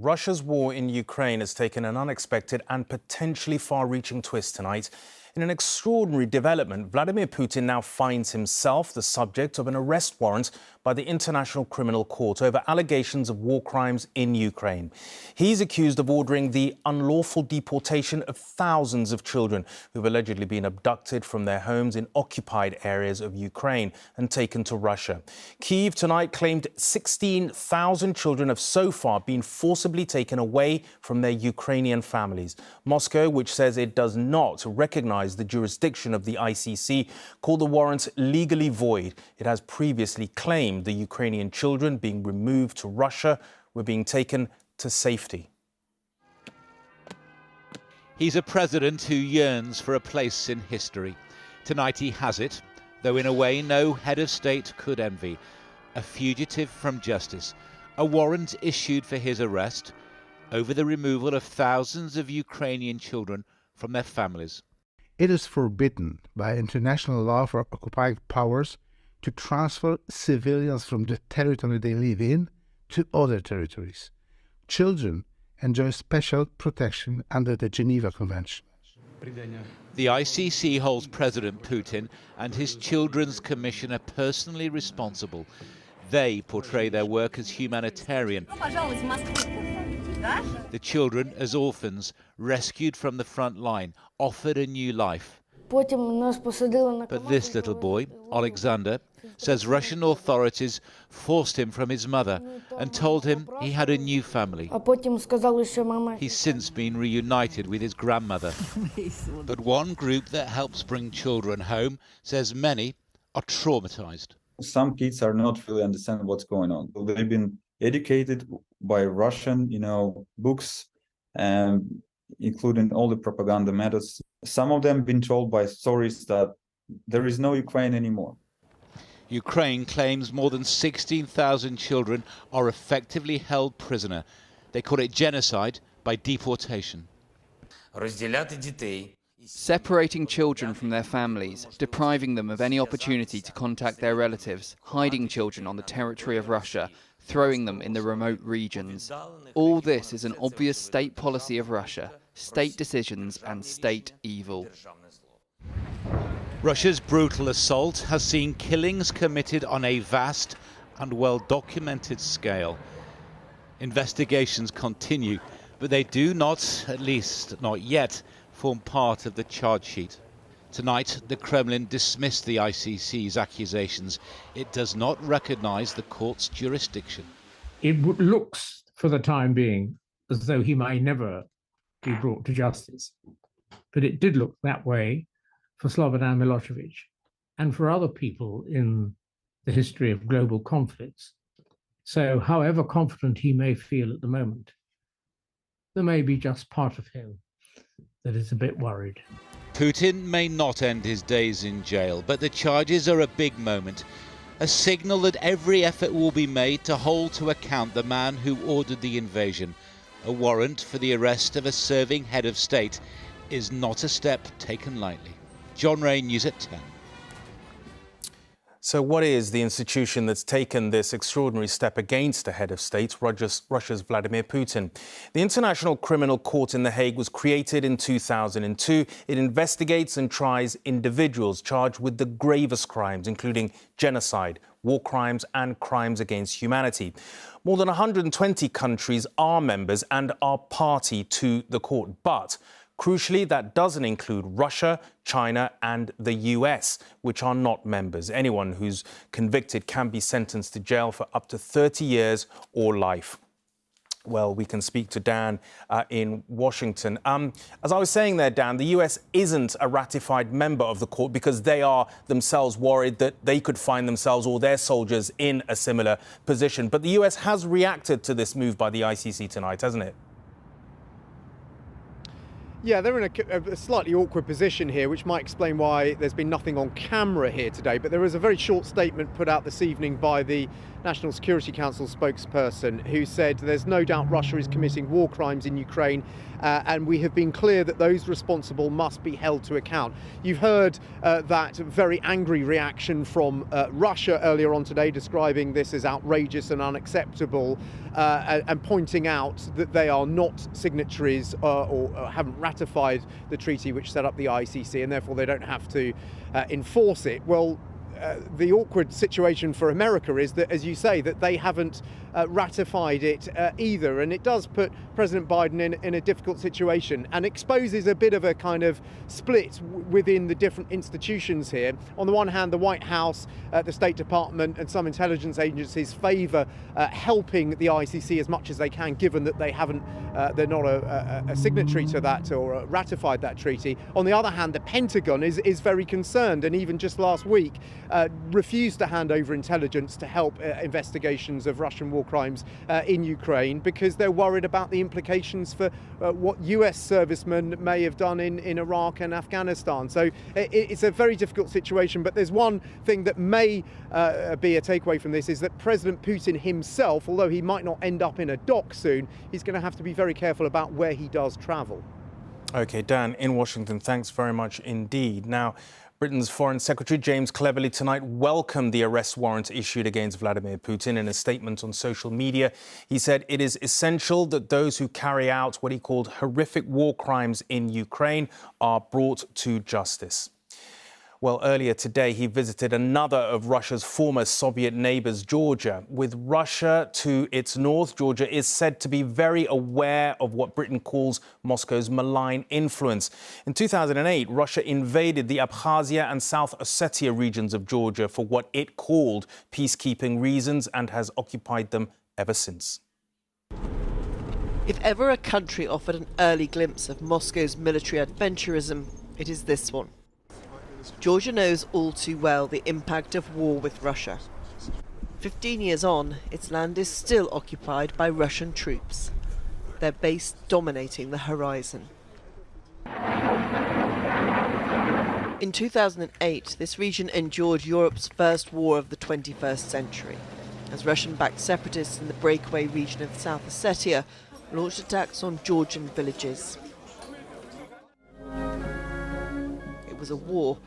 Russia's war in Ukraine has taken an unexpected and potentially far-reaching twist tonight. In an extraordinary development, Vladimir Putin now finds himself the subject of an arrest warrant by the International Criminal Court over allegations of war crimes in Ukraine. He's accused of ordering the unlawful deportation of thousands of children who've allegedly been abducted from their homes in occupied areas of Ukraine and taken to Russia. Kyiv tonight claimed 16,000 children have so far been forcibly taken away from their Ukrainian families. Moscow, which says it does not recognize the jurisdiction of the ICC, called the warrant legally void. It has previously claimed the Ukrainian children being removed to Russia were being taken to safety. He's a president who yearns for a place in history. Tonight he has it, though in a way no head of state could envy. A fugitive from justice, a warrant issued for his arrest over the removal of thousands of Ukrainian children from their families. It is forbidden by international law for occupied powers to transfer civilians from the territory they live in to other territories. Children enjoy special protection under the Geneva Convention. The ICC holds President Putin and his Children's Commissioner personally responsible. They portray their work as humanitarian. The children as orphans, rescued from the front line, offered a new life. But this little boy, Alexander, says Russian authorities forced him from his mother and told him he had a new family. He's since been reunited with his grandmother. But one group that helps bring children home says many are traumatized. Some kids are not really understanding what's going on. They've been educated by Russian, books, and including all the propaganda methods. Some of them been told by stories that there is no Ukraine anymore. Ukraine claims more than 16,000 children are effectively held prisoner. They call it genocide by deportation. Separating children from their families, depriving them of any opportunity to contact their relatives, hiding children on the territory of Russia, throwing them in the remote regions. All this is an obvious state policy of Russia, state decisions and state evil. Russia's brutal assault has seen killings committed on a vast and well-documented scale. Investigations continue, but they do not, at least not yet, form part of the charge sheet. Tonight, the Kremlin dismissed the ICC's accusations. It does not recognize the court's jurisdiction. It looks, for the time being, as though he may never be brought to justice. But it did look that way for Slobodan Milosevic and for other people in the history of global conflicts. So however confident he may feel at the moment, there may be just part of him that is a bit worried. Putin may not end his days in jail, but the charges are a big moment, a signal that every effort will be made to hold to account the man who ordered the invasion. A warrant for the arrest of a serving head of state is not a step taken lightly. John Ray, News at 10. So what is the institution that's taken this extraordinary step against the head of state, Russia's Vladimir Putin? The International Criminal Court in The Hague was created in 2002. It investigates and tries individuals charged with the gravest crimes, including genocide, war crimes and crimes against humanity. More than 120 countries are members and are party to the court, but crucially, that doesn't include Russia, China and the US, which are not members. Anyone who's convicted can be sentenced to jail for up to 30 years or life. Well, we can speak to Dan in Washington. As I was saying there, Dan, the US isn't a ratified member of the court because they are themselves worried that they could find themselves or their soldiers in a similar position. But the US has reacted to this move by the ICC tonight, hasn't it? Yeah, they're in a slightly awkward position here, which might explain why there's been nothing on camera here today. But there was a very short statement put out this evening by the National Security Council spokesperson, who said there's no doubt Russia is committing war crimes in Ukraine, and we have been clear that those responsible must be held to account. You've heard that very angry reaction from Russia earlier on today, describing this as outrageous and unacceptable, and pointing out that they are not signatories or haven't ratified the treaty which set up the ICC, and therefore they don't have to enforce it. Well, the awkward situation for America is that, as you say, that they haven't ratified it either, and it does put President Biden in a difficult situation and exposes a bit of a kind of split within the different institutions here. On the one hand, the White House, the State Department and some intelligence agencies favour helping the ICC as much as they can, given that they're not a signatory to that or ratified that treaty. On the other hand, the Pentagon is very concerned, and even just last week refused to hand over intelligence to help investigations of Russian war crimes in Ukraine, because they're worried about the implications for what US servicemen may have done in Iraq and Afghanistan. So it's a very difficult situation, but there's one thing that may be a takeaway from this, is that President Putin himself, although he might not end up in a dock soon, he's going to have to be very careful about where he does travel. OK, Dan, in Washington, thanks very much indeed. Now, Britain's Foreign Secretary James Cleverly tonight welcomed the arrest warrant issued against Vladimir Putin. In a statement on social media, he said it is essential that those who carry out what he called horrific war crimes in Ukraine are brought to justice. Well, earlier today, he visited another of Russia's former Soviet neighbours, Georgia. With Russia to its north, Georgia is said to be very aware of what Britain calls Moscow's malign influence. In 2008, Russia invaded the Abkhazia and South Ossetia regions of Georgia for what it called peacekeeping reasons, and has occupied them ever since. If ever a country offered an early glimpse of Moscow's military adventurism, it is this one. Georgia knows all too well the impact of war with Russia. 15 years on, its land is still occupied by Russian troops, their base dominating the horizon. In 2008, this region endured Europe's first war of the 21st century, as Russian-backed separatists in the breakaway region of South Ossetia launched attacks on Georgian villages. It was a war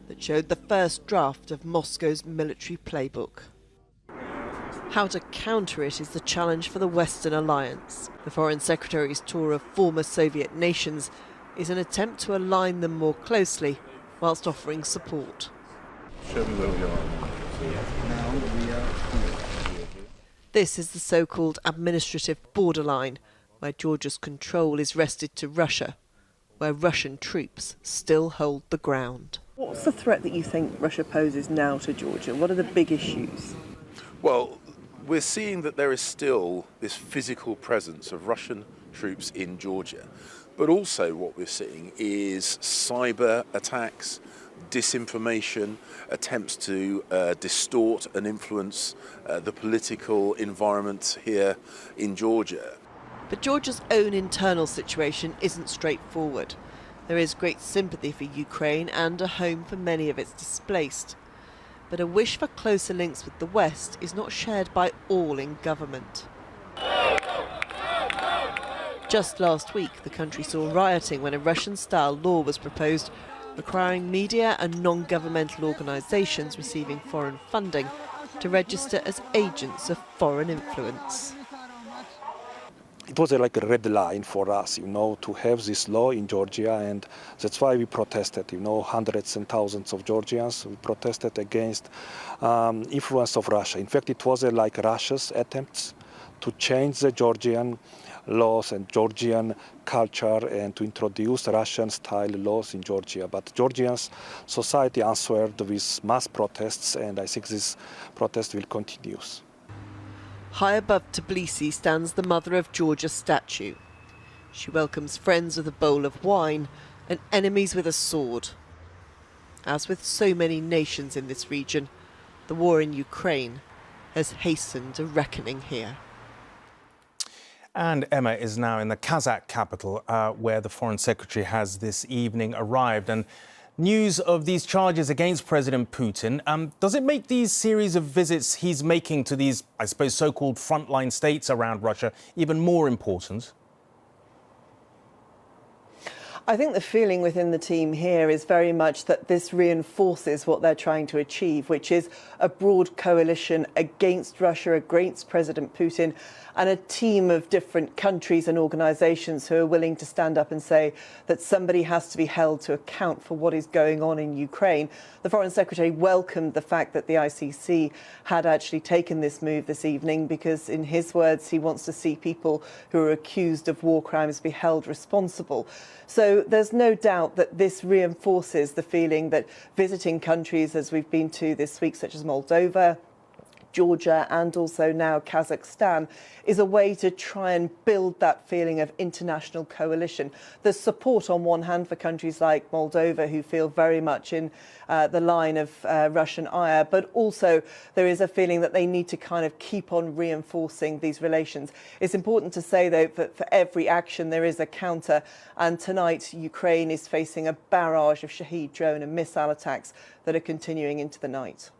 that showed the first draft of Moscow's military playbook. How to counter it is the challenge for the Western alliance. The Foreign Secretary's tour of former Soviet nations is an attempt to align them more closely whilst offering support. This is the so-called administrative borderline, where Georgia's control is wrested to Russia, where Russian troops still hold the ground. What's the threat that you think Russia poses now to Georgia? What are the big issues? Well, we're seeing that there is still this physical presence of Russian troops in Georgia. But also what we're seeing is cyber attacks, disinformation, attempts to distort and influence the political environment here in Georgia. But Georgia's own internal situation isn't straightforward. There is great sympathy for Ukraine and a home for many of its displaced. But a wish for closer links with the West is not shared by all in government. Just last week, the country saw rioting when a Russian-style law was proposed requiring media and non-governmental organisations receiving foreign funding to register as agents of foreign influence. It was like a red line for us, to have this law in Georgia, and that's why we protested. Hundreds and thousands of Georgians, we protested against influence of Russia. In fact, it was like Russia's attempts to change the Georgian laws and Georgian culture and to introduce Russian-style laws in Georgia. But Georgia's society answered with mass protests, and I think this protest will continue. High above Tbilisi stands the Mother of Georgia statue. She welcomes friends with a bowl of wine and enemies with a sword. As with so many nations in this region, the war in Ukraine has hastened a reckoning here. And Emma is now in the Kazakh capital, where the Foreign Secretary has this evening arrived. And News of these charges against President Putin. Does it make these series of visits he's making to these, I suppose, so-called frontline states around Russia even more important? I think the feeling within the team here is very much that this reinforces what they're trying to achieve, which is a broad coalition against Russia, against President Putin, and a team of different countries and organisations who are willing to stand up and say that somebody has to be held to account for what is going on in Ukraine. The Foreign Secretary welcomed the fact that the ICC had actually taken this move this evening because, in his words, he wants to see people who are accused of war crimes be held responsible. So there's no doubt that this reinforces the feeling that visiting countries, as we've been to this week, such as Moldova, Georgia and also now Kazakhstan, is a way to try and build that feeling of international coalition. There's support on one hand for countries like Moldova, who feel very much in the line of Russian ire, but also there is a feeling that they need to kind of keep on reinforcing these relations. It's important to say, though, that for every action there is a counter, and tonight Ukraine is facing a barrage of Shahed drone and missile attacks that are continuing into the night.